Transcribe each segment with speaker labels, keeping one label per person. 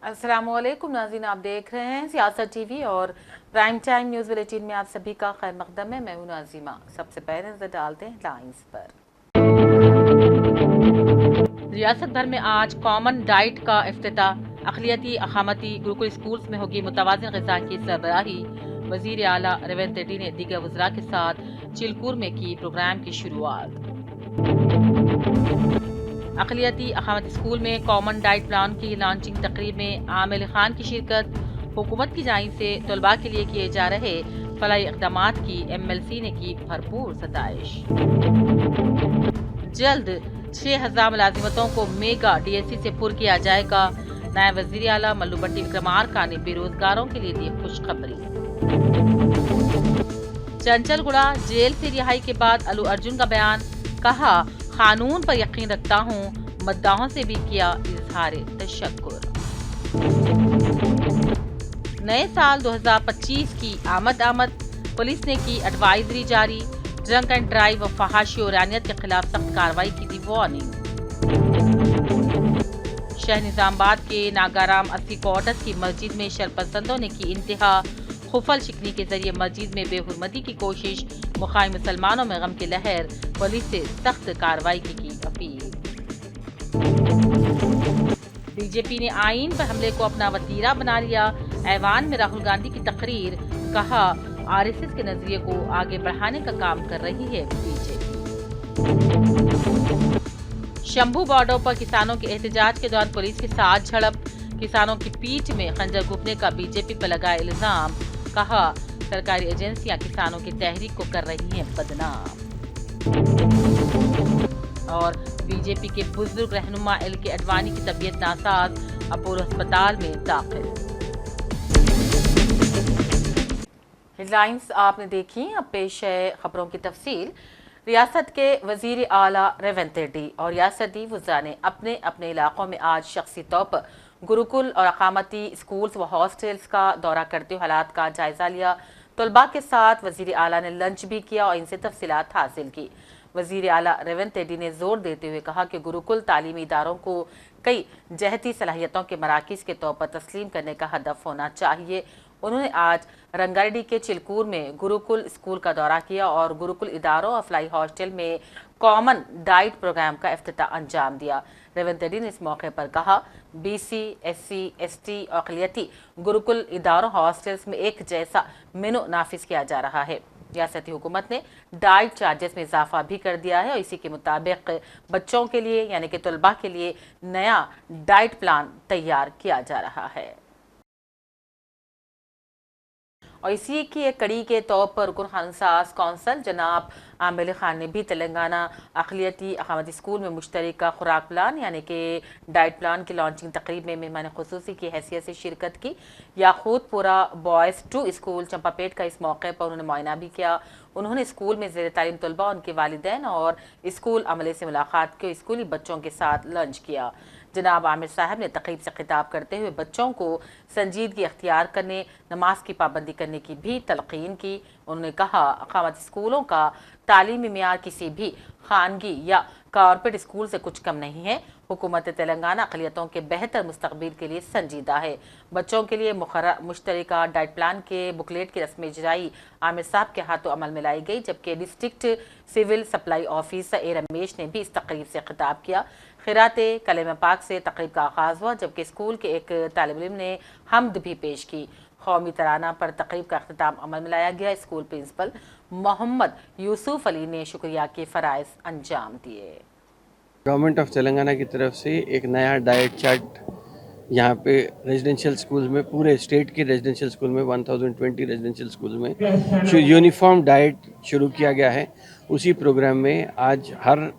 Speaker 1: अस्सलामुअलैकुम नाज़रीन, आप देख रहे हैं सियासत टीवी और प्राइम टाइम न्यूज़ बुलेटिन में आप सभी का खैर मकदम है। मैं हूं नाज़िमा। सबसे पहले नजर डालते हैं हेडलाइंस पर। रियासत भर में आज कॉमन डाइट का इफ्तिताह। अक़लियती अक़ामती गुरुकुल स्कूल्स में होगी मुतवाज़िन ग़िज़ा की सरबराही। वज़ीर आला रेवंत रेड्डी ने दीगर वज़रा के साथ चिलकूर में की प्रोग्राम की शुरुआत। अक़लियती अक़ामती स्कूल में कॉमन डाइट प्लान की लॉन्चिंग तकरीब में आमिर खान की शिरकत। हुकूमत की जानिब से तलबा के लिए किए जा रहे फलाही इक़दामात की MLC ने की भरपूर सताइश। जल्द 6000 मुलाजिमतों को मेगा DSC से पुर किया जाएगा। नायब वज़ीर आला मल्लू भट्टी विक्रमार्का ने बेरोजगारों के लिए दी खुशखबरी। चंचलगुड़ा जेल से रिहाई के बाद अल्लू अर्जुन का बयान, कहा कानून पर यकीन रखता हूँ, मद्दाहों से भी किया इजहार तशक्कुर। नए साल 2025 की आमद पुलिस ने की एडवाइजरी जारी। ड्रंक एंड ड्राइव और फहाशी और रानियत के खिलाफ सख्त कार्रवाई की दी वार्निंग। शहर निजामाबाद के नागाराम 80 क्वार्टर्स की मस्जिद में शरपसंदों ने की इंतहा। खुफल शिकनी के जरिए मस्जिद में बेहुरमती की कोशिश। मुखालिफ मुसलमानों में गम की लहर। पुलिस से सख्त कार्रवाई की अपील। बीजेपी ने आईन पर हमले को अपना वतीरा बना लिया। ऐवान में राहुल गांधी की तकरीर, कहा RSS के नजरिए को आगे बढ़ाने का काम कर रही है बीजेपी। शंभू बॉर्डर पर किसानों के एहतजाज के दौरान पुलिस के साथ झड़प। किसानों की पीठ में खंजर घुपने का बीजेपी पर लगाया इल्जाम। कहा सरकारी एजेंसियां किसानों की तहरीक को कर रही हैं बदनाम। और बीजेपी के बुजुर्ग रहनुमा LK अडवाणी की तबीयत नासाज, अपोलो अस्पताल में दाखिल। हेडलाइंस आपने देखी। अब पेश है खबरों की तफसील। रियासत के वजीर आला रेवंत रेड्डी और रियासती वज़रा ने अपने अपने इलाकों में आज शख्सी तौर पर गुरुकुल और अकामती स्कूल्स व हॉस्टल्स का दौरा करते हुए हालात का जायजा लिया। तलबा के साथ वजीर आला ने लंच भी किया और इनसे तफसीलात हासिल की। वजीर आला रेवंत रेड्डी ने जोर देते हुए कहा कि गुरुकुल तालीमी इदारों को कई जहती सलाहियतों के मराकज़ के तौर पर तस्लीम करने का हदफ होना चाहिए। उन्होंने आज रंगारेड्डी के चिलकूर में गुरुकुल स्कूल का दौरा किया और गुरुकुल इदारों और फ्लाई हॉस्टल में कॉमन डाइट प्रोग्राम का इफ्तिताह अंजाम दिया। रेवंत रेड्डी ने इस मौके पर कहा BC, SC, ST और अक़लियती गुरुकुल इदारों हॉस्टल्स में एक जैसा मेनू नाफिज किया जा रहा है। रियासती हुकूमत ने डाइट चार्जेस में इजाफा भी कर दिया है और इसी के मुताबिक बच्चों के लिए यानी कि तलबा के लिए नया डाइट प्लान तैयार किया जा रहा है। और इसी की एक कड़ी के तौर पर रुकन खानसाज कौंसल जनाब आमिर खान ने भी तेलंगाना अक़लियती अक़ामती स्कूल में मुश्तरका खुराक प्लान यानी कि डाइट प्लान की लॉन्चिंग तकरीब में मेहमान खुसूसी की हैसियत से शिरकत की। याकूतपुरा बॉयज़ 2 स्कूल चंपापेट का इस मौके पर उन्होंने मुआयना भी किया। उन्होंने स्कूल में ज़ेर तालीम तलबा, उनके वालिदैन और स्कूल अमले से मुलाकात की। स्कूली बच्चों के साथ लंच किया। जनाब आमिर साहब ने तक़रीब से खिताब करते हुए बच्चों को संजीदगी अख्तियार करने, नमाज की पाबंदी करने की भी तलक़ीन की। उन्होंने कहा अक़ामती स्कूलों का तालीमी मियार किसी भी खानगी या कॉर्पोरेट स्कूल से कुछ कम नहीं है। हुकूमत तेलंगाना अक़लियतों के बेहतर मुस्तक़बिल के लिए संजीदा है। बच्चों के लिए मुश्तरका डाइट प्लान के बुकलेट की रस्म इजराई आमिर साहब के हाथों अमल में लाई गई, जबकि district civil supply officer A Ramesh ने भी इस तकरीब से खिताब किया। खिराते कलेमा पाक से तकरीब का आगाज़ हुआ, जबकि स्कूल के एक तालिब इल्म ने हम्द भी पेश की। कौमी तराना पर तकरीब का अख्तिताम अमल में लाया गया। स्कूल प्रिंसिपल मोहम्मद यूसुफ अली ने शुक्रिया के फ़राइज़ अंजाम दिए।
Speaker 2: गवर्नमेंट ऑफ तेलंगाना की तरफ से एक नया डाइट चार्ट यहाँ पे रेजिडेंशियल स्कूल में, पूरे स्टेट के रेजिडेंशियल स्कूल में 1020 रेजिडेंशियल स्कूल में यूनिफॉर्म डाइट शुरू किया गया है। उसी प्रोग्राम में आज हर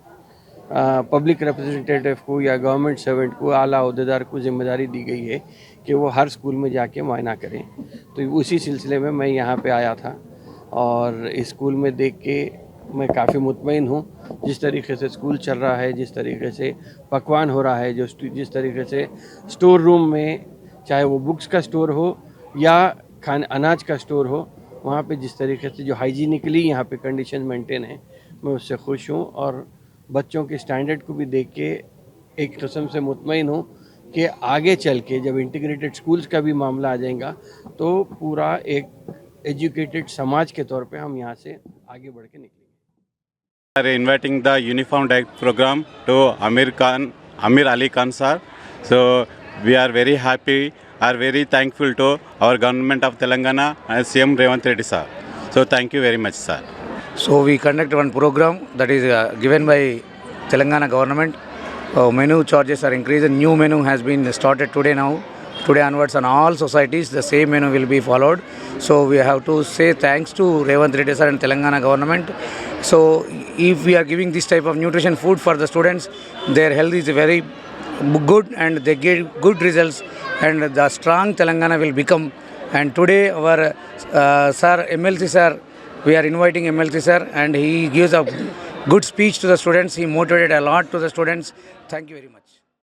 Speaker 2: पब्लिक रिप्रेजेंटेटिव को या गवर्नमेंट सर्वेंट को, आला ओहदेदार को जिम्मेदारी दी गई है कि वो हर स्कूल में जाके मुआयना करें। तो उसी सिलसिले में मैं यहाँ पे आया था और इस स्कूल में देख के मैं काफ़ी मुतमईन हूँ। जिस तरीके से स्कूल चल रहा है, जिस तरीके से पकवान हो रहा है, जिस तरीके से स्टोर रूम में, चाहे वो बुक्स का स्टोर हो या अनाज का स्टोर हो, वहाँ पे जिस तरीके से जो हाइजीनिकली यहाँ पे कंडीशन मेंटेन है, मैं उससे खुश हूँ। और बच्चों के स्टैंडर्ड को भी देख के एक किस्म से मुतमईन हूँ कि आगे चल के जब इंटीग्रेटेड स्कूल्स का भी मामला आ जाएगा तो पूरा एक एजुकेटेड समाज के तौर पे हम यहाँ से आगे बढ़ के निकलेंगे।
Speaker 3: are inviting the Uniform Diet program to Amir Ali Khan sir. So we are very happy, are very thankful to our government of Telangana and CM Revanth Reddy sir. So thank you very much sir.
Speaker 4: So we conduct one program that is given by Telangana government. Menu charges are increased. New menu has been started today now. Today onwards on all societies the same menu will be followed. So we have to say thanks to Revanth Reddy sir and Telangana government. So if we are giving this type of nutrition food for the students, their health is very good and they get good results and the strong Telangana will become. And today our sir, MLC sir, we are inviting MLC sir and he gives a good speech to the students. He motivated a lot to the students. Thank you very much.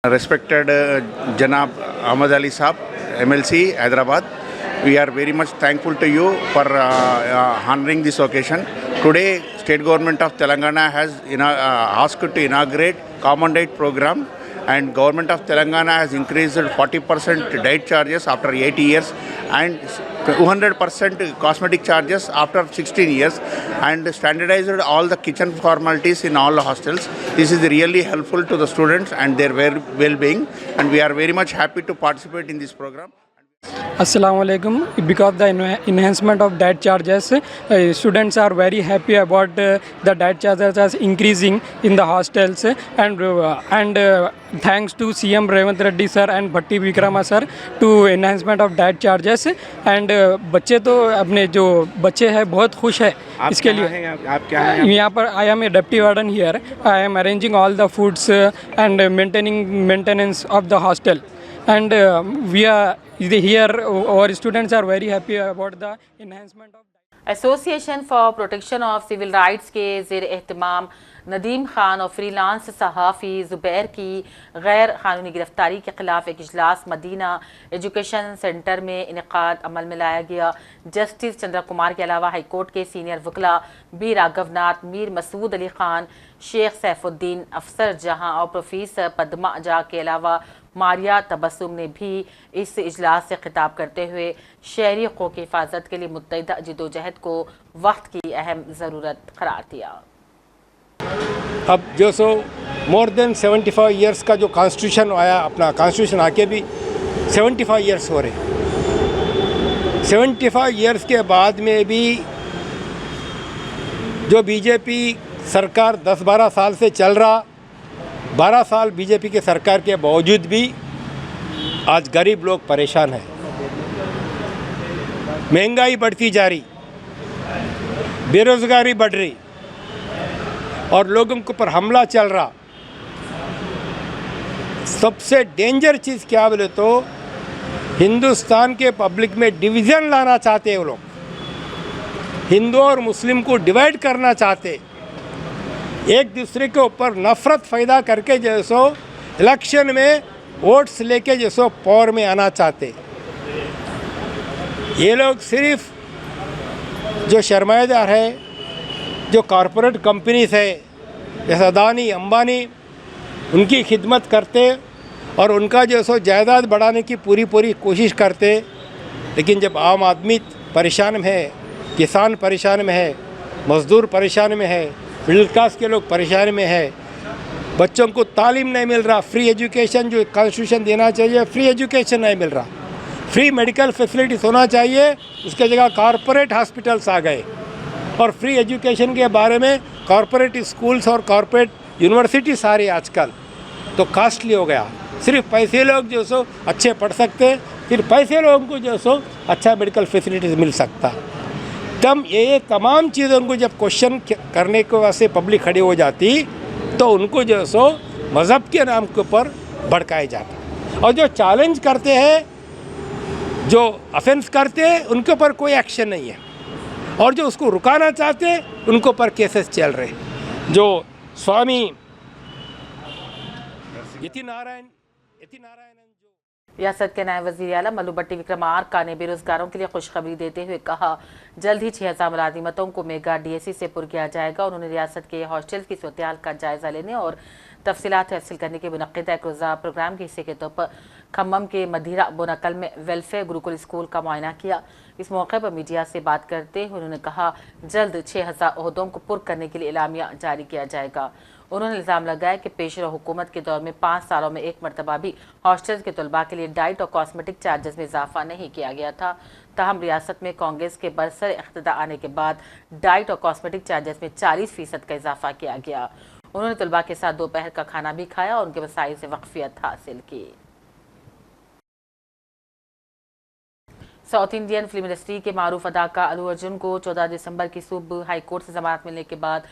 Speaker 5: Respected Janab Ahmad Ali Saab, MLC, Hyderabad. We are very much thankful to you for honoring this occasion. Today, State Government of Telangana has asked to inaugurate Common Diet program, and Government of Telangana has increased 40% diet charges after 80 years and 200% cosmetic charges after 16 years, and standardized all the kitchen formalities in all the hostels. This is really helpful to the students and their well-being, and we are very much happy to participate in this program.
Speaker 6: Assalamu alaikum. Because of the enhancement of diet charges, students are very happy about the diet charges as increasing in the hostels, and thanks to CM Revanth Reddy sir and Bhatti Vikrama sir to enhancement of diet charges. And बच्चे तो अपने जो बच्चे हैं बहुत खुश है इसके लिए।
Speaker 5: आप क्या हैं?
Speaker 6: यहाँ पर I am a deputy warden here. I am arranging all the foods and maintenance of the hostel. And we are here, our students are very happy about the enhancement of
Speaker 1: association for protection of civil rights के ज़ेर एहतमाम नदीम खान और freelance सहाफ़ी ज़ुबैर की गैर क़ानूनी गिरफ़्तारी के ख़िलाफ़ एक इजलास मदीना एजुकेशन सेंटर में इनेकाद अमल में लाया गया। जस्टिस चंद्रा कुमार के अलावा हाई कोर्ट के सीनियर वकला बी राघवनाथ, मीर मसूद अली ख़ान, शेख सैफुद्दीन अफसर जहां और प्रोफेसर पद्मा अजा के अलावा मारिया तबस्सुम ने भी इस इजलास से खिताब करते हुए शहरी हक़ूक़ की हिफाजत के लिए मुत्तहिदा जदोजहद को वक्त की अहम ज़रूरत करार दिया।
Speaker 7: अब जो सो मोर देन 75 ईयर्स का जो कॉन्स्टिट्यूशन आया, अपना कॉन्स्टिट्यूशन आके भी 75 ईयर्स हो रहे। 75 ईयर्स के बाद में भी जो बीजेपी सरकार 10-12 साल से चल रहा, 12 साल बीजेपी के सरकार के बावजूद भी आज गरीब लोग परेशान हैं। महंगाई बढ़ती जा रही, बेरोज़गारी बढ़ रही और लोगों के ऊपर हमला चल रहा। सबसे डेंजर चीज़ क्या बोले तो हिंदुस्तान के पब्लिक में डिवीज़न लाना चाहते हैं वो लोग, हिंदू और मुस्लिम को डिवाइड करना चाहते, एक दूसरे के ऊपर नफ़रत पैदा करके जैसो इलेक्शन में वोट्स लेके जैसो पावर में आना चाहते। ये लोग सिर्फ जो सरमाएदार है, जो कॉरपोरेट कंपनीज है जैसे अदानी अंबानी, उनकी खिदमत करते और उनका जो सो जायदाद बढ़ाने की पूरी कोशिश करते। लेकिन जब आम आदमी परेशान में है, किसान परेशान में है, मज़दूर परेशान में है, मिडिल क्लास के लोग परेशान में है, बच्चों को तालीम नहीं मिल रहा, फ्री एजुकेशन जो कॉन्स्टिट्यूशन देना चाहिए फ्री एजुकेशन नहीं मिल रहा, फ्री मेडिकल फैसिलिटीज़ होना चाहिए, उसके जगह कॉरपोरेट हॉस्पिटल्स आ गए और फ्री एजुकेशन के बारे में कॉरपोरेट स्कूल्स और कॉरपोरेट यूनिवर्सिटी सारी आजकल तो कॉस्टली हो गया। सिर्फ पैसे लोग जो सो अच्छे पढ़ सकते, सिर्फ पैसे लोगों को जो सो अच्छा मेडिकल फैसिलिटीज़ मिल सकता। तब ये तमाम चीज़ों को जब क्वेश्चन करने के वास्ते पब्लिक खड़ी हो जाती तो उनको जो सो मज़हब के नाम के ऊपर भड़काए जाता, और जो चैलेंज करते हैं, जो ऑफेंस करते हैं, उनके ऊपर कोई एक्शन नहीं है, और जो उसको रुकाना चाहते हैं उनको पर केसेस चल रहे। जो स्वामी यति नारायण
Speaker 1: रियासत के नायब वज़ीर आला मल्लू भट्टी विक्रमार्का ने बेरोजगारों के लिए खुशखबरी देते हुए कहा, जल्द ही 6000 मुलाजिमतों को मेगा DSC से पुर किया जाएगा। उन्होंने रियासत के हॉस्टल्स की सूरत-ए-हाल का जायजा लेने और तफसीलात हासिल करने के मुनक़िदा एक रोज़ा प्रोग्राम के हिस्से के तौर पर खम्मम के मदीरा बोनाकल में वेलफेयर गुरुकुल स्कूल का मुआयना किया। इस मौके पर मीडिया से बात करते हुए उन्होंने कहा, जल्द 6000 ओहदों को पुर करने के लिए एलामिया जारी किया जाएगा। उन्होंने इल्ज़ाम लगाया कि पेशरो हुकूमत के दौर में 5 सालों में एक मरतबा भी हॉस्टल्स के तलबा के लिए डाइट और कॉस्मेटिक चार्जेस में इजाफा नहीं किया गया था। ताहम रियासत में कांग्रेस के बरसर इख्तिदार आने के बाद डाइट और कॉस्मेटिक चार्जेस में 40% का इजाफा किया गया। उन्होंने तलबा के साथ दोपहर का खाना भी खाया और उनके मसाइल से वाकफियत हासिल की। साउथ इंडियन फिल्म इंडस्ट्री के मारूफ अदाकार अल्लू अर्जुन को 14 दिसंबर की सुबह हाई कोर्ट से जमानत मिलने के बाद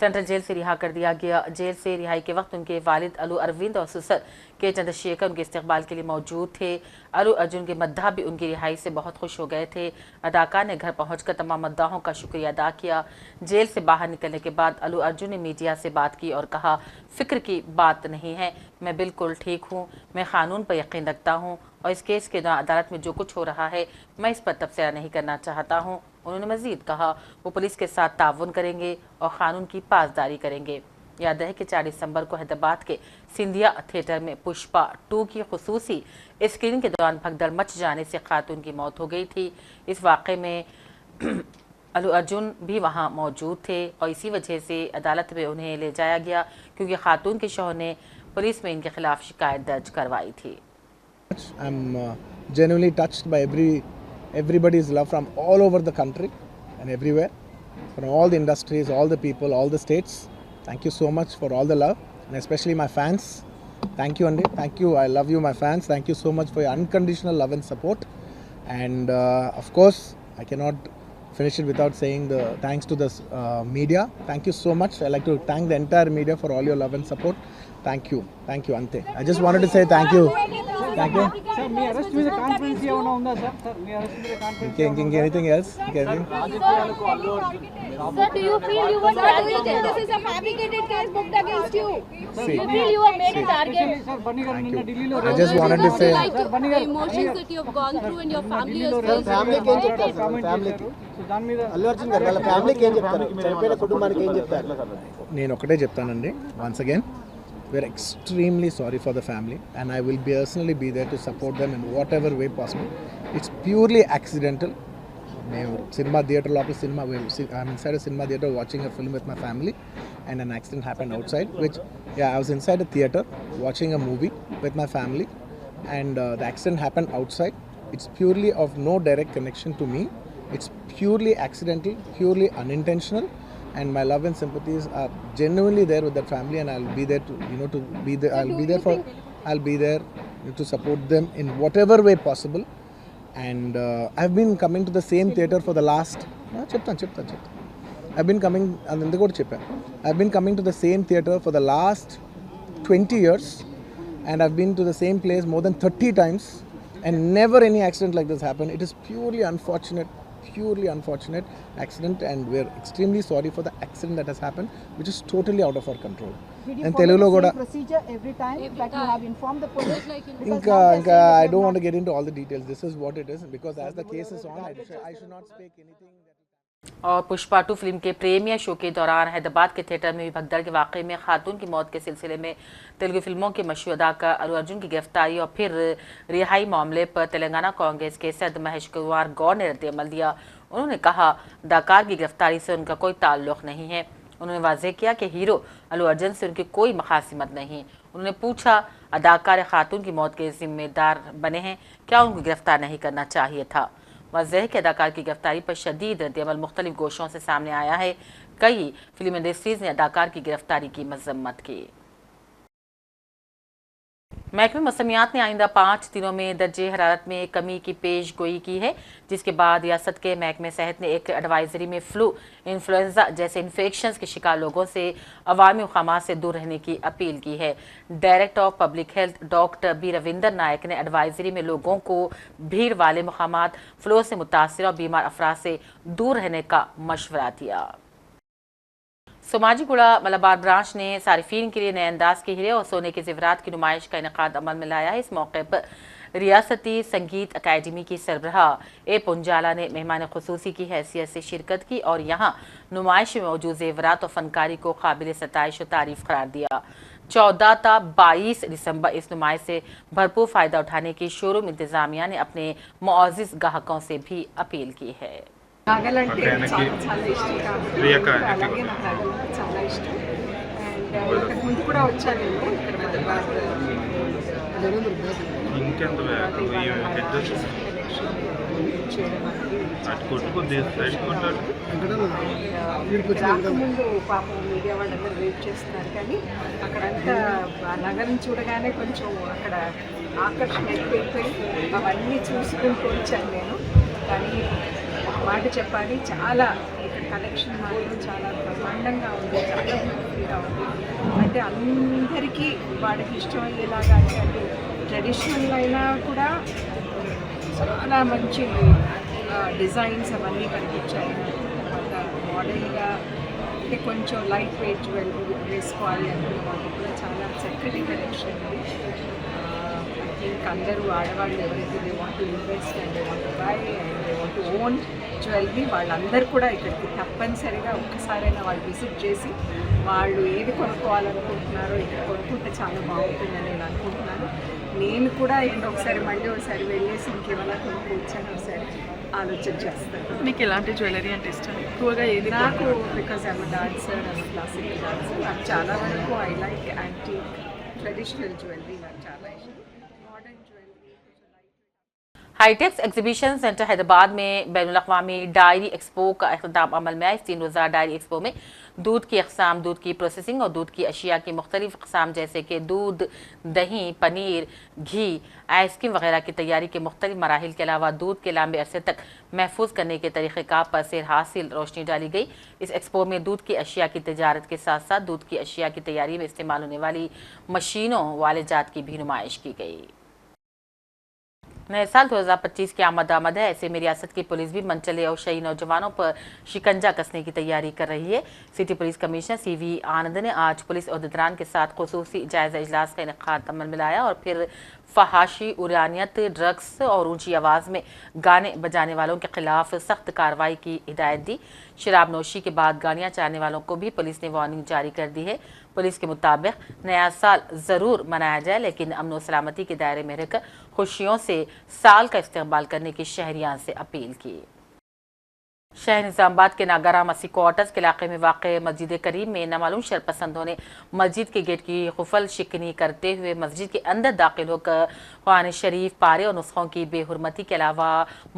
Speaker 1: सेंट्रल जेल से रिहा कर दिया गया। जेल से रिहाई के वक्त उनके वालिद अल्लू अरविंद और ससुर के चंद्रशेखर उनके इस्तकबाल के लिए मौजूद थे। अल्लू अर्जुन के मद्दाह भी उनकी रिहाई से बहुत खुश हो गए थे। अदाकार ने घर पहुंचकर तमाम मद्दाहों का शुक्रिया अदा किया। जेल से बाहर निकलने के बाद अल्लू अर्जुन ने मीडिया से बात की और कहा, फिक्र की बात नहीं है, मैं बिल्कुल ठीक हूँ, मैं कानून पर यकीन रखता हूँ और इस केस के दौरान अदालत में जो कुछ हो रहा है मैं इस पर तबसरा नहीं करना चाहता हूँ। उन्होंने मजीद कहा, वो पुलिस के साथ ताउन करेंगे और कानून की पासदारी करेंगे। याद है कि 4 दिसंबर को हैदराबाद के सिंधिया थिएटर में पुष्पा 2 की खुसूसी स्क्रीनिंग के दौरान भगदड़ मच जाने से खातून की मौत हो गई थी। इस वाक़े में अल्लू अर्जुन भी वहां मौजूद थे और इसी वजह से अदालत में उन्हें ले जाया गया क्योंकि खातून के शौहर ने पुलिस में इनके खिलाफ शिकायत दर्ज करवाई थी।
Speaker 8: I'm genuinely touched by everybody's love from all over the country and everywhere, from all the industries, all the people, all the states. Thank you so much for all the love, and especially my fans. Thank you, Andy. Thank you. I love you, my fans. Thank you so much for your unconditional love and support. And of course, I cannot finish it without saying the thanks to the media. Thank you so much. I like to thank the entire media for all your love and support. Thank you, Ante. I just wanted to say thank you. Thank you.
Speaker 9: Sir, me arrest with a conference here on the sir. Me arrest with a conference.
Speaker 8: Anything else? Anything?
Speaker 10: Sir, do you feel you were targeted? This is a fabricated case booked against you.
Speaker 8: See.
Speaker 10: You feel you were made a target?
Speaker 9: Sir,
Speaker 8: Thank you. I just wanted to say.
Speaker 10: The emotions that you have gone through and your family as well.
Speaker 8: Allu Arjun గారు వాళ్ళ ఫ్యామిలీకి ఏం చెప్తారు, చనిపోయిన కుటుంబానికి ఏం చెప్తారు? నేను ఒకటే చెప్తానండి, once again we're extremely sorry for the family and I will personally be there to support them in whatever way possible. It's purely accidental. Cinema theatre local cinema, I'm inside a cinema theatre watching a film with my family and an accident happened outside, which I was inside a theatre watching a movie with my family and the accident happened outside. It's purely of no direct connection to me. It's purely accidental, purely unintentional, and my love and sympathies are genuinely there with that family, and I'll be there to be there. I'll be there to support them in whatever way possible. And I've been coming to the same theatre for the last. I've been coming to the same theatre for the last 20 years, and I've been to the same place more than 30 times, and never any accident like this happened. It is purely unfortunate accident, and we're extremely sorry for the accident that has happened, which is totally out of our control.
Speaker 11: Did you follow the same procedure every time that you have informed the police?
Speaker 8: I don't want to get into all the details. This is what it is, because as the case is on, I should not speak anything.
Speaker 1: और Pushpa 2 film के premiere show के दौरान हैदराबाद के theatre में भगदड़ के वाक़े में खातून की मौत के सिलसिले में तेलुगु फिल्मों के मशहूर अदाकार अल्लू अर्जुन की गिरफ्तारी और फिर रिहाई मामले पर तेलंगाना कांग्रेस के सदर महेश कुमार गौर ने रद्द-ए-अमल दिया। उन्होंने कहा, अदाकार की गिरफ्तारी से उनका कोई ताल्लुक़ नहीं है। उन्होंने वाज़ेह किया कि हीरो अल्लू अर्जुन से उनकी कोई मुखासिमत नहीं। उन्होंने पूछा, अदाकार खातून की मौत के जिम्मेदार बने हैं, क्या उनको गिरफ्तार नहीं करना चाहिए था? वाज़ेह के अदाकार की गिरफ्तारी पर शदीद रद्द-ए-अमल मुख्तलिफ गोशों से सामने आया है। कई फिल्म इंडस्ट्रीज ने अदाकार की गिरफ्तारी की मजम्मत की। महकमे मौसमियात ने आइंदा 5 दिनों में दर्जे हरारत में कमी की पेश गोई की है, जिसके बाद रियासत के महकमे सेहत ने एक एडवाइजरी में फ्लू, इन्फ्लुएंजा जैसे इन्फेक्शंस के शिकार लोगों से अवामी मकामात से दूर रहने की अपील की है। Director of public health doctor B Ravinder Nayak ने एडवाइजरी में लोगों को भीड़ वाले मकामात, फ्लू से मुतासिर और बीमार अफराद से दूर रहने का मशवरा दिया। सोमाजीगुड़ा मलाबार ब्रांच ने सारिफीन के लिए नए अंदाज के हीरे और सोने के जेवरात की नुमाइश का इनेकाद अमल में लाया है। इस मौके पर रियासती संगीत अकादमी की सरबराह ए पुंजाला ने मेहमान खुसूसी की हैसियत से शिरकत की और यहाँ नुमाइश में मौजूद जेवरात और फनकारी को काबिल सताइश और तारीफ करार दिया। 14 ता 22 दिसंबर इस नुमाइश से भरपूर फ़ायदा उठाने की शोरूम इंतज़ामिया ने अपने मुअज़्ज़िज़ ग्राहकों से भी अपील की है।
Speaker 11: నాగలంటే చాలా చాలా ఇష్టం కాబట్టి అలాగే నాకు నాగలంటే చాలా ఇష్టం అండ్ ఇంతకు ముందు కూడా వచ్చాను నేను ఇక్కడ రాకముందు పాపం మీడియా వాళ్ళందరూ వెయిట్ చేస్తున్నారు కానీ అక్కడంతా ఆ నగరం చూడగానే కొంచెం అక్కడ ఆకర్షణ ఎక్కువైపోయి అవన్నీ చూసుకుంటూ వచ్చాను నేను. కానీ మాట చెప్పాలి, చాలా ఇక్కడ కలెక్షన్ మాత్రం చాలా బ్రహ్మాండంగా ఉంది, చాలా బ్యూటిఫుల్గా ఉంది. అంటే అందరికీ వాళ్ళకి ఇష్టమయ్యేలాగా అంటే ట్రెడిషనల్ అయినా కూడా చాలా మంచి డిజైన్స్ అవన్నీ కనిపించాయి. తర్వాత మోడల్గా అంటే కొంచెం లైట్ వెయిట్ వేసుకోవాలి అనుకున్న వాళ్ళు కూడా చాలా చక్కటి కలెక్షన్ ఉంది. ఇంకా అందరూ ఆడవాళ్ళు ఎవరైతే they want to invest and they want to buy and they want to own jewellery వాళ్ళందరూ కూడా ఇక్కడికి తప్పనిసరిగా ఒక్కసారైనా వాళ్ళు విజిట్ చేసి వాళ్ళు ఏది కొనుక్కోవాలనుకుంటున్నారో ఇక్కడ కొనుక్కుంటే చాలా బాగుంటుందని నేను అనుకుంటున్నాను. నేను కూడా ఇప్పుడు మళ్ళీ ఒకసారి వెళ్ళేసి ఇంకేమైనా కొనుక్కోవచ్చని ఒకసారి ఆలోచన చేస్తాను.
Speaker 9: మీకు ఎలాంటి జ్యువెలరీ అంటే ఇష్టం? ఎక్కువగా ఏది?
Speaker 11: నాకు because I'm dancer and classical dancer, నాకు చాలా వరకు I like antique traditional jewellery నాకు చాలా ఇష్టం.
Speaker 1: हाईटेक्स एग्जीबिशन सेंटर हैदराबाद में बैनुल-अक़वामी डायरी एक्सपो का इख्तिताम अमल में आया। इस 3 रोज़ा डायरी एक्सपो में दूध की अक़साम, दूध की प्रोसेसिंग और दूध की अशिया की मुख्तलिफ अक़साम जैसे कि दूध, दही, पनीर, घी, आइसक्रीम वगैरह की तैयारी के मुख्तलिफ मराहिल के अलावा दूध के लंबे अरसे तक महफूज करने के तरीक़ेकार पर सेर हासिल रोशनी डाली गई। इस एक्सपो में दूध की अशिया की तजारत के साथ साथ दूध की अशिया की तैयारी में इस्तेमाल होने वाली मशीनों वाले जात की भी नुमाइश की गई। नए साल 2025 की आमद है, ऐसे में रियासत की पुलिस भी मनचले और शही नौजवानों पर शिकंजा कसने की तैयारी कर रही है। सिटी पुलिस कमिश्नर CV आनंद ने आज पुलिस अहदेदारान के साथ खुसूसी जायजा इजलास का इनेकाद अमल में लाया और फिर फहाशी, उरानियत, ड्रग्स और ऊंची आवाज़ में गाने बजाने वालों के खिलाफ सख्त कार्रवाई की हिदायत दी। शराब नोशी के बाद गालियाँ चाहने वालों को भी पुलिस ने वार्निंग जारी कर दी है। पुलिस के मुताबिक नया साल ज़रूर मनाया जाए लेकिन अमन व सलामती के दायरे में रहकर खुशियों से साल का इस्तेमाल करने की शहरियान से अपील की। शहर निज़ामाबाद के नागारा मसी क्वार्टर्स के इलाके में वाक़ मस्जिद करीम में नामालूम शरपसंदों ने मस्जिद के गेट की खुफल शिकनी करते हुए मस्जिद के अंदर दाखिल होकर कुरान शरीफ, पारे और नुस्खों की बेहुरमती के अलावा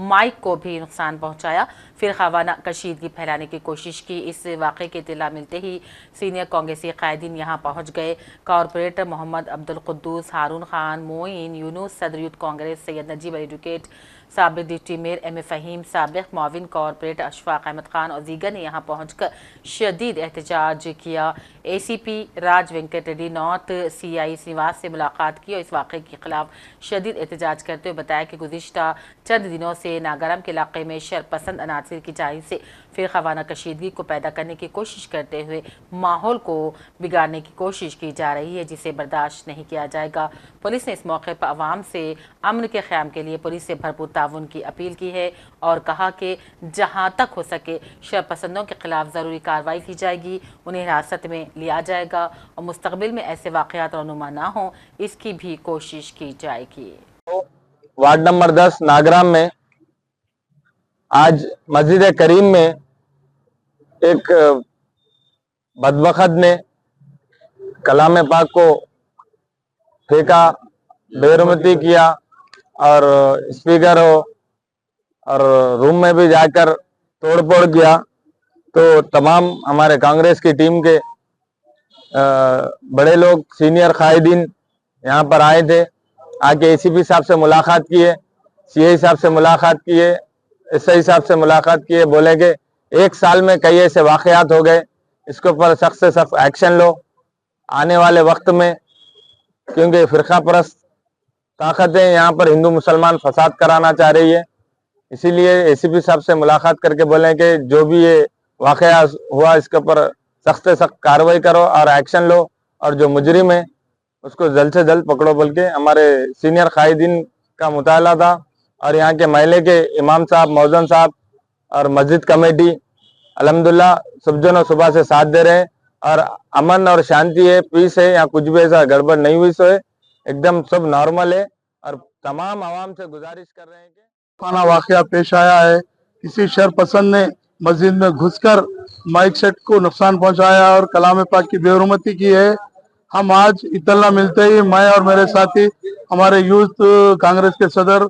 Speaker 1: माइक को भी नुकसान पहुँचाया। फिर खवाना कशीदगी फैलाने की कोशिश की। इस वाक़े की इत्तला मिलते ही सीनियर कांग्रेसी कायदीन यहाँ पहुँच गए। कॉरपोरेटर मोहम्मद अब्दुल कुद्दूस, हारून खान, मोइन यूनुस, सदर यूथ कांग्रेस सैयद नजीब अली एडवोकेट, साबिक डिप्टी मेयर M.A. फ़हीम, साबिक मुआविन कॉरपोरेटर अशफाक अहमद खान और दीगर ने यहाँ पहुँचकर शदीद एहतजाज किया। ACP राज वेंकट रेड्डी नॉर्थ CI श्रीनिवास से मुलाकात की और इस वाक़े के खिलाफ शदीद एहतजाज करते हुए बताया कि गुज़िश्ता चंद दिनों से नागारम के इलाके में शरपसंद अनासर की जानिब से फिर खवाना कशीदगी को पैदा करने की कोशिश करते हुए माहौल को बिगाड़ने की कोशिश की जा रही है, जिसे बर्दाश्त नहीं किया जाएगा। पुलिस ने इस मौके पर आवाम से अमन के क़याम के लिए पुलिस से भरपूर ताउन की अपील की है और कहा कि जहां तक हो सके शरपसंदों के खिलाफ ज़रूरी कार्रवाई की जाएगी, उन्हें हिरासत में लिया जाएगा और मुस्तक़बिल में ऐसे वाक़यात रौनुमा ना हों, इसकी भी कोशिश की जाएगी।
Speaker 12: वार्ड नंबर 10 नागराम में आज मस्जिद करीम में एक बदबख्त ने कलाम पाक को फेंका, बेरुमती किया और स्पीकर हो और रूम में भी जाकर तोड़फोड़ किया। तो तमाम हमारे कांग्रेस की टीम के बड़े लोग, सीनियर कायदीन यहाँ पर आए थे। आके ACP साहब से मुलाकात किए, CI साहब से मुलाकात किए, SI साहब से मुलाकात किए। बोले कि 1 साल में कई ऐसे वाक़यात हो गए, इसके ऊपर सख्त से सख्त एक्शन लो आने वाले वक्त में, क्योंकि फ़िरका परस्त ताकतें यहाँ पर हिंदू मुसलमान फसाद कराना चाह रही है। इसीलिए ACP साहब से मुलाकात करके बोले कि जो भी ये वाक़या हुआ इसके ऊपर सख्त से सख्त कार्रवाई करो और एक्शन लो और जो मुजरिम है उसको जल्द से जल्द पकड़ो। बोल के हमारे सीनियर कायदीन का मुताला था और यहाँ के महल्ले के इमाम साहब, मौज़न साहब और मस्जिद कमेटी अल्हम्दुलिल्लाह सब जनों सुबह से साथ दे रहे हैं और अमन और शांति है, पीस है, यहाँ कुछ भी ऐसा गड़बड़ नहीं हुई सो है, एकदम सब नॉर्मल है। और तमाम आवाम से गुजारिश कर रहे हैं कि
Speaker 13: खाना वाकया पेश आया है। किसी शर पसंद ने मस्जिद में घुसकर माइक सेट को नुकसान पहुंचाया और कलाम पाक की बेहुरमती की है। हम आज इतला मिलते ही मैं और मेरे साथी हमारे यूथ कांग्रेस के सदर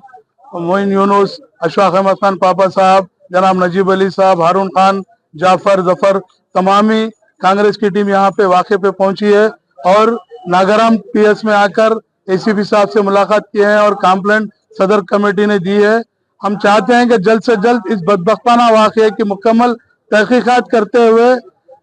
Speaker 13: मोइन यूनुस, अशफाक अहमद खान पापा साहब, जनाब नजीब अली साहब, हारून खान, जाफर जफर, तमामी कांग्रेस की टीम यहाँ पे वाक़े पे पहुंची है और नागराम पीएस में आकर एसीपी साहब से मुलाकात किए हैं और कंप्लेंट सदर कमेटी ने दी है। हम चाहते हैं कि जल्द से जल्द इस बदबख्ताना वाक़े की मुकम्मल तहकीकात करते हुए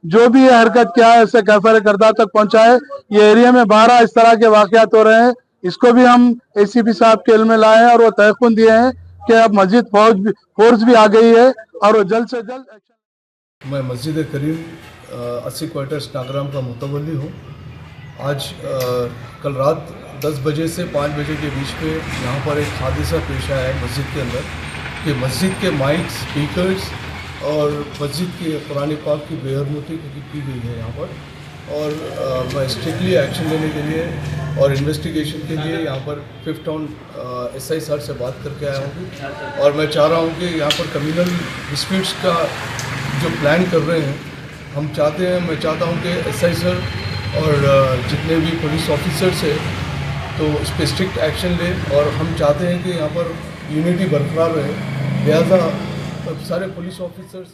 Speaker 13: जो भी ये हरकत किया है इसे कैफर करदा तक पहुंचाए। ये एरिया में 12 इस तरह के वाक़यात हो रहे हैं, इसको भी हम एसीपी साहब के इल्म में लाए हैं और वो तयक़ुन दिए हैं कि अब मस्जिद फोर्स भी आ गई है और वो जल्द से जल्द एक्शन।
Speaker 14: मैं मस्जिद करीम 80 क्वार्टर्स नागराम का मुतवल्ली हूँ। आज कल रात 10 बजे से 5 बजे के बीच में यहाँ पर एक हादसा पेश आया है मस्जिद के अंदर कि मस्जिद के माइक स्पीकर्स और मस्जिद के कुरान पाक की बेहरमती की गई है यहाँ पर। और मैं स्ट्रिक्टली एक्शन लेने के लिए और इन्वेस्टिगेशन के लिए यहाँ पर 5th टाउन SI सर से बात करके आया हूँ और मैं चाह रहा हूँ कि यहाँ पर कम्युनल डिस्प्यूट्स का जो प्लान कर रहे हैं हम चाहते हैं, मैं चाहता हूँ कि SI सर और जितने भी पुलिस ऑफिसर्स हैं तो इस पर स्ट्रिक्ट एक्शन लें और हम चाहते हैं कि यहाँ पर यूनिटी बरकरार रहे। लिहाजा सारे पुलिस ऑफिसर्स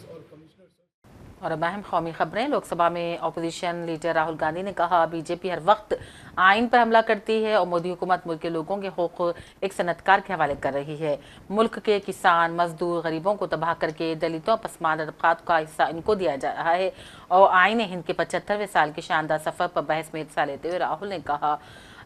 Speaker 1: और अब अहम कौमी खबरें। लोकसभा में अपोजिशन लीडर राहुल गांधी ने कहा बीजेपी हर वक्त आइन पर हमला करती है और मोदी हुकूमत मुल्क के लोगों के हकूक़ एक सनतकार के हवाले कर रही है। मुल्क के किसान, मजदूर, गरीबों को तबाह करके दलितों, पसमानदा तबकात का हिस्सा इनको दिया जा रहा है। और आइन हिंद के 75वें साल के शानदार सफ़र पर बहस में हिस्सा लेते हुए राहुल ने कहा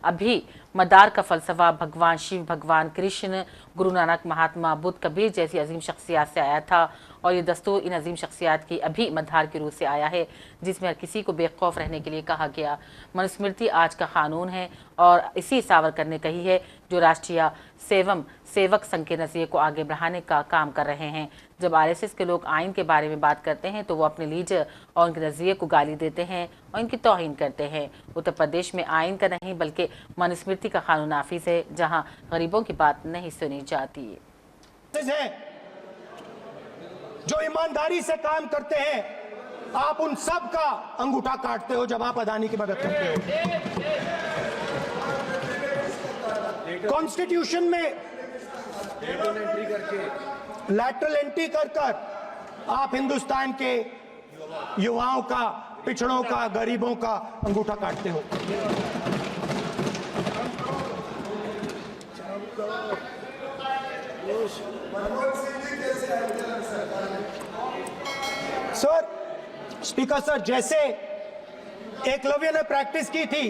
Speaker 1: अभी मदार का फलसफा भगवान शिव, भगवान कृष्ण, गुरु नानक, महात्मा बुद्ध, कबीर जैसी अजीम शख्सियात से आया था और ये दस्तूर इन अजीम शख्सियात की अभी मधार की रूह से आया है जिसमें हर किसी को बेखौफ रहने के लिए कहा गया। मनुस्मृति आज का कानून है और इसी सावरकर ने कही है जो राष्ट्रीय सेवक संघ के नज़रिए को आगे बढ़ाने का काम कर रहे हैं। जब RSS के लोग आइन के बारे में बात करते हैं तो वो अपने लीडर और उनके नज़रिए को गाली देते हैं और इनकी तौहीन करते हैं। उत्तर प्रदेश में आइन का नहीं बल्कि मनुस्मृति का कानून नाफिज है जहां गरीबों की बात नहीं सुनी जाती
Speaker 7: है। जो ईमानदारी से काम करते हैं आप उन सब का अंगूठा काटते हो जब आप अदानी की मदद करते हो। कॉन्स्टिट्यूशन में लैटरल एंट्री कर आप हिंदुस्तान के युवाओं का, पिछड़ों का, गरीबों का अंगूठा काटते हो। सर, स्पीकर सर, जैसे एकलव्य ने प्रैक्टिस की थी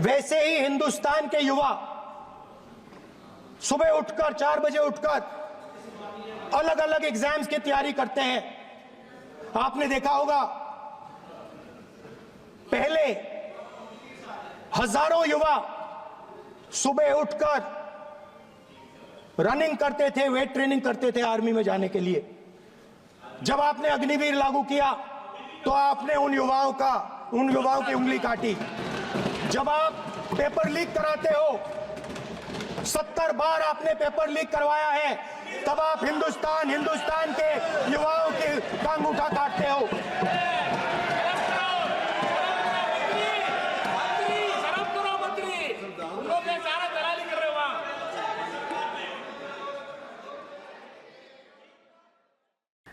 Speaker 7: वैसे ही हिंदुस्तान के युवा सुबह उठकर 4 बजे उठकर अलग अलग एग्जाम्स की तैयारी करते हैं। आपने देखा होगा पहले हजारों युवा सुबह उठकर रनिंग करते थे, वेट ट्रेनिंग करते थे आर्मी में जाने के लिए। जब आपने अग्निवीर लागू किया तो आपने उन युवाओं की उंगली काटी। जब आप पेपर लीक कराते हो, 70 बार आपने पेपर लीक करवाया है, तब आप हिंदुस्तान के युवाओं के अंगूठा काटते हो।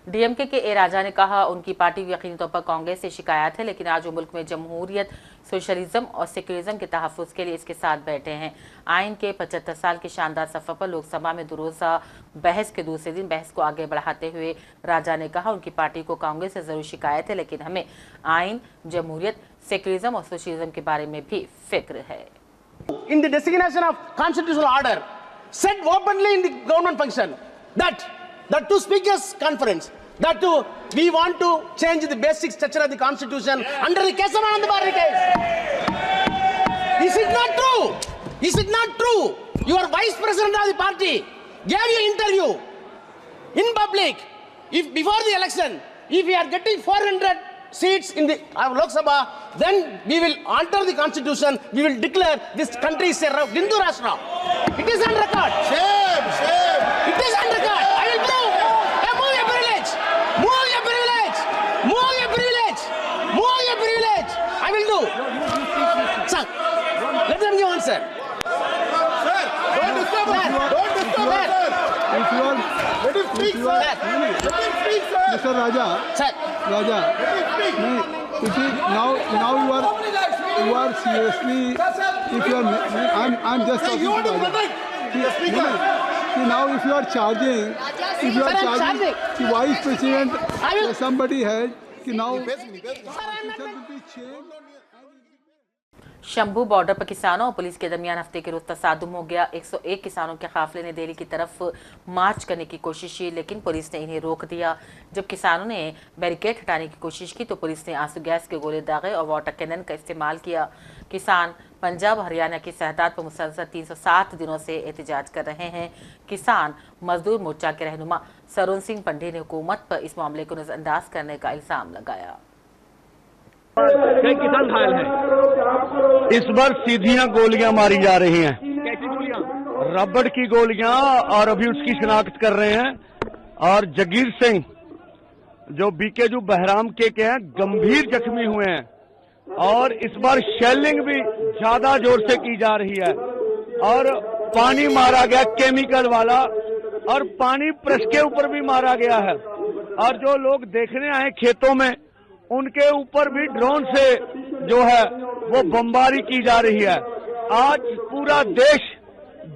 Speaker 1: डीएमके के ए राजा ने कहा उनकी पार्टी को यकीनी तौर पर कांग्रेस से शिकायत है, लेकिन आज वो मुल्क में जमहूरियत, सोशलिज्म और सेक्युलरिज्म के तहफ़्फ़ुज़ के लिए इसके साथ बैठे हैं। आइन के 75 साल के शानदार सफ़र पर लोकसभा में दुरोज़ा बहस के दूसरे दिन बहस को आगे बढ़ाते हुए राजा ने कहा उनकी पार्टी को कांग्रेस से ज़रूर शिकायत है, लेकिन हमें आइन, जमहूरियत, सेक्युलरिज्म और सोशलिज्म के बारे में भी फिक्र है।
Speaker 15: In the designation of constitutional order, said openly in the government function that to speakers conference that we want to change the basic structure of the constitution under the Kesavananda Bharati case. Is it not true? Is it not true? Your vice president of the party gave you interview in public. If before the election, if you are getting 400 seats in the Lok Sabha, then we will alter the constitution. We will declare this country is a Hindu Rashtra. It is on record. Shame. It is on record. I will move. Move your privilege. Move your privilege. Move your privilege. Move your privilege. I will do. Sir, let them give answer. Sir, don't disturb us. Don't disturb us.
Speaker 8: If you are,
Speaker 15: Let him speak, sir. Let him speak, sir.
Speaker 8: Mr. Raja,
Speaker 15: Sir.
Speaker 8: Raja, it is now you are seriously. If you are, I'm just.
Speaker 15: Sir, you want to protect the speaker.
Speaker 8: See, now if you are charging,
Speaker 15: Sir, I'm charging.
Speaker 8: the vice president,
Speaker 15: I will-
Speaker 8: somebody had, now.
Speaker 1: Shambhu border पर किसानों और police के दरमियान हफ्ते के रोज तसादुम हो गया। 101 किसानों के काफिले ने दिल्ली की तरफ मार्च करने की कोशिश की, लेकिन पुलिस ने इन्हें रोक दिया। जब किसानों ने बैरिकेड हटाने की कोशिश की तो पुलिस ने आंसू गैस के गोले दागे और वाटर कैनन का इस्तेमाल किया। किसान पंजाब हरियाणा की सरहद पर मुसलसल 307 दिनों से एहतजाज कर रहे हैं। किसान मजदूर मोर्चा के रहनुमा सरुण सिंह पंडे ने हुकूमत पर इस मामले को नजरअंदाज करने का इल्जाम लगाया।
Speaker 16: कई किसान घायल हैं। इस बार सीधियां गोलियां मारी जा रही हैं। कैसी गोलियां? रबड़ की गोलियां, और अभी उसकी शिनाख्त कर रहे हैं। और जगीर सिंह जो बीकेजू बहराम के हैं गंभीर जख्मी हुए हैं। और इस बार शेलिंग भी ज्यादा जोर से की जा रही है। और पानी मारा गया केमिकल वाला, और पानी प्रेस के ऊपर भी मारा गया है। और जो लोग देखने आए खेतों में उनके ऊपर भी ड्रोन से जो है वो बमबारी की जा रही है। आज पूरा देश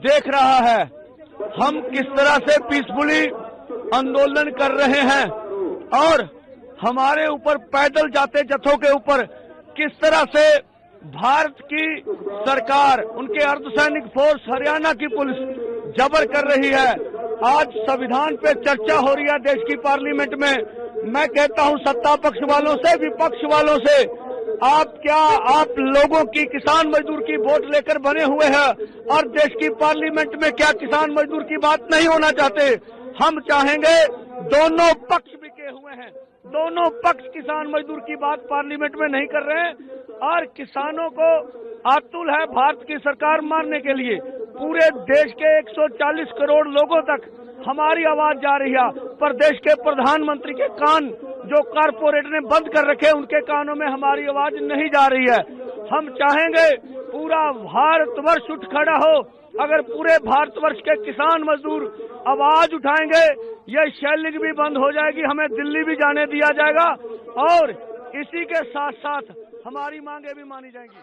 Speaker 16: देख रहा है हम किस तरह से पीसफुली आंदोलन कर रहे हैं, और हमारे ऊपर पैदल जाते जत्थों के ऊपर किस तरह से भारत की सरकार, उनके अर्धसैनिक फोर्स, हरियाणा की पुलिस जबर कर रही है। आज संविधान पे चर्चा हो रही है देश की पार्लियामेंट में। मैं कहता हूं सत्ता पक्ष वालों से, विपक्ष वालों से, आप लोगों की किसान मजदूर की वोट लेकर बने हुए हैं, और देश की पार्लियामेंट में क्या किसान मजदूर की बात नहीं होना चाहते? हम चाहेंगे, दोनों पक्ष बिके हुए हैं, दोनों पक्ष किसान मजदूर की बात पार्लियामेंट में नहीं कर रहे हैं, और किसानों को आतुल है भारत की सरकार मारने के लिए। पूरे देश के 140 करोड़ लोगों तक हमारी आवाज जा रही है, पर देश के प्रधानमंत्री के कान जो कारपोरेट ने बंद कर रखे, उनके कानों में हमारी आवाज नहीं जा रही है। हम चाहेंगे पूरा भारतवर्ष उठ खड़ा हो। अगर पूरे भारतवर्ष के किसान मजदूर आवाज उठाएंगे, ये शेलिंग भी बंद हो जाएगी, हमें दिल्ली भी जाने दिया जाएगा, और इसी के साथ साथ हमारी मांगे भी मानी जाएंगी।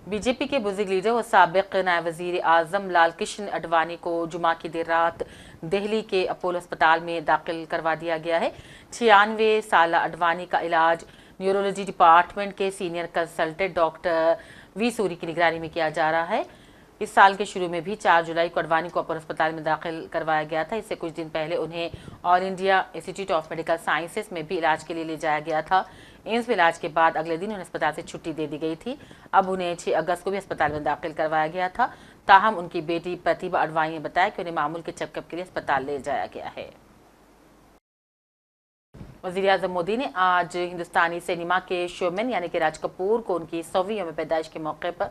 Speaker 1: बीजेपी के बुजुर्ग लीडर और साबिक नायब वजीर आजम लाल कृष्ण आडवाणी को जुमा की देर रात दिल्ली के अपोलो अस्पताल में दाखिल करवा दिया गया है। 96 साल आडवाणी का इलाज न्यूरोलॉजी डिपार्टमेंट के senior consultant doctor V Suri की निगरानी में किया जा रहा है। इस साल के शुरू में भी 4 जुलाई को आडवाणी को अपोलो अस्पताल में दाखिल करवाया गया था। इससे कुछ दिन पहले उन्हें all India institute of medical sciences में भी इलाज के लिए ले जाया गया था। एम्स में इलाज के बाद अगले दिन उन्हें अस्पताल से छुट्टी दे दी गई थी। अब उन्हें 6 अगस्त को भी अस्पताल में दाखिल करवाया गया था। ताहम उनकी बेटी प्रतिभा आडवाणी ने बताया कि उन्हें मामूल के चेकअप के लिए अस्पताल ले जाया गया है। वज़ीर आज़म मोदी ने आज हिंदुस्तानी सिनेमा के शोमैन यानी कि राज कपूर को उनकी 100वीं यौम पैदाइश के मौके पर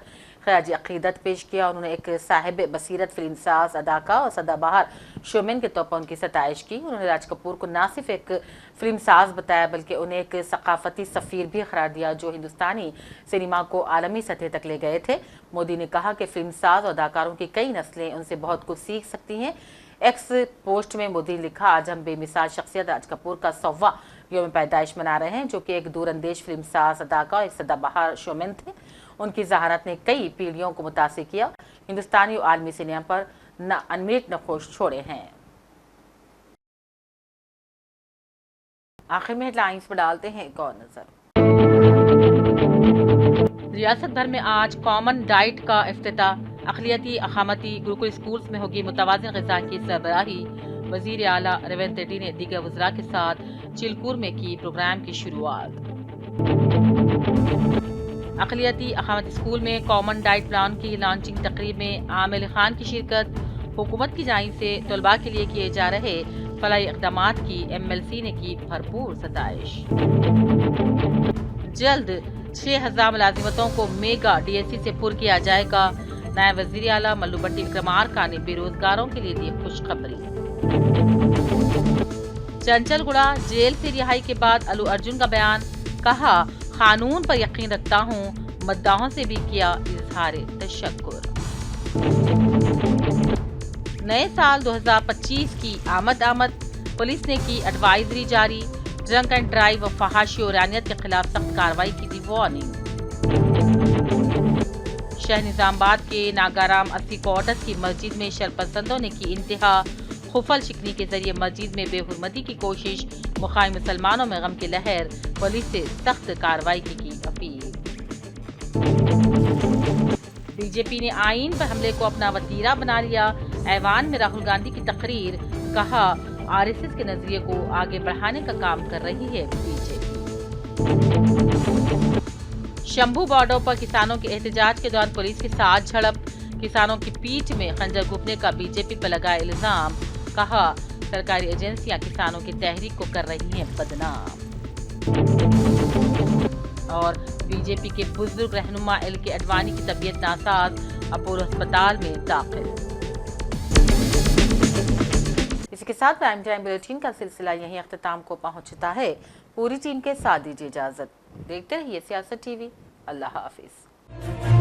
Speaker 1: खराज अक़ीदत पेश किया। उन्होंने एक साहिब बसीरत फिल्मसाज, अदाकार और सदाबहार शोमैन के तौर पर उनकी सताइश की। उन्होंने राज कपूर को न सिर्फ एक फिल्मसाज बताया बल्कि उन्हें एक सकाफती सफ़ीर भी करार दिया जो हिंदुस्तानी सिनेमा को आलमी सतह तक ले गए थे। मोदी ने कहा कि फिल्मसाज और अदाकारों की कई नस्लें उनसे बहुत कुछ सीख सकती हैं। एक्स पोस्ट में मोदी ने लिखा, आज हम बेमिसाल शख्सियत राज कपूर का 100वां यौम पैदाइश मना रहे हैं, जो कि एक दूरअंदेश फिल्मसाज, अदाकार और एक सदाबहार शोमैन थे। उनकी ज़हारत ने कई पीढ़ियों को मुतासिर किया। हिंदुस्तानी और आलमी सिनेमा पर न अनमिट नक्श छोड़े हैं। आखिर में हेडलाइंस पर डालते हैं एक और नजर। रियासत भर में आज कॉमन डाइट का इफ्तिताह। अक़लियती अक़ामती गुरुकुल स्कूल्स में होगी मुतवाज़िन ग़िज़ा की सरबराही। वज़ीर आला रेवंत रेड्डी ने दीगर वज़रा के साथ चिलकूर में की प्रोग्राम की शुरुआत। अक़लियती अक़ामती स्कूल में कॉमन डाइट प्लान की लॉन्चिंग तकरीब में आमिर खान की शिरकत। हुकूमत की जानिब से तलबा के लिए किए जा रहे फलाही इक़दामात की MLC ने की भरपूर सताइश। जल्द 6000 मुलाजिमतों को मेगा DSC से पुर किया जाएगा। नायब वज़ीर आला मल्लू भट्टी विक्रमार्का ने बेरोजगारों के लिए दी खुशखबरी। चंचलगुड़ा जेल से रिहाई के बाद अल्लू अर्जुन का बयान, कहा कानून पर यकीन रखता हूँ, मद्दाहों से भी किया इज़हार तशक्कुर। नए साल 2025 की आमद पुलिस ने की एडवाइजरी जारी। ड्रंक एंड ड्राइव और फहाशी और रानियत के खिलाफ सख्त कार्रवाई की दी वार्निंग। शहर निजामाबाद के नागाराम 80 क्वार्टर्स की मस्जिद में शरपसंदों ने की इंतहा। खुफल शिकनी के जरिए मस्जिद में बेहुरमती की कोशिश, मुखाई मुसलमानों में गम की लहर, पुलिस से सख्त कार्रवाई की अपील। बीजेपी ने आईन पर हमले को अपना वतीरा बना लिया। ऐवान में राहुल गांधी की तकरीर, कहा RSS के नजरिए को आगे बढ़ाने का काम कर रही है बीजेपी। शंभू बॉर्डर पर किसानों के एहतजाज के दौरान पुलिस के साथ झड़प, किसानों की पीठ में खंजर घुपने का बीजेपी पर लगाया इल्जाम, कहा सरकारी एजेंसियां किसानों की तहरीक को कर रही हैं बदनाम। और बीजेपी के बुजुर्ग रहनुमा LK अडवाणी की तबीयत नासाज, अपोलो अस्पताल में दाखिल। इसी के साथ प्राइम टाइम बुलेटिन का सिलसिला यहीं अख्ताम को पहुंचता है। पूरी टीम के साथ दीजिए इजाजत। देखते रहिए सियासत TV। अल्लाह हाफिज।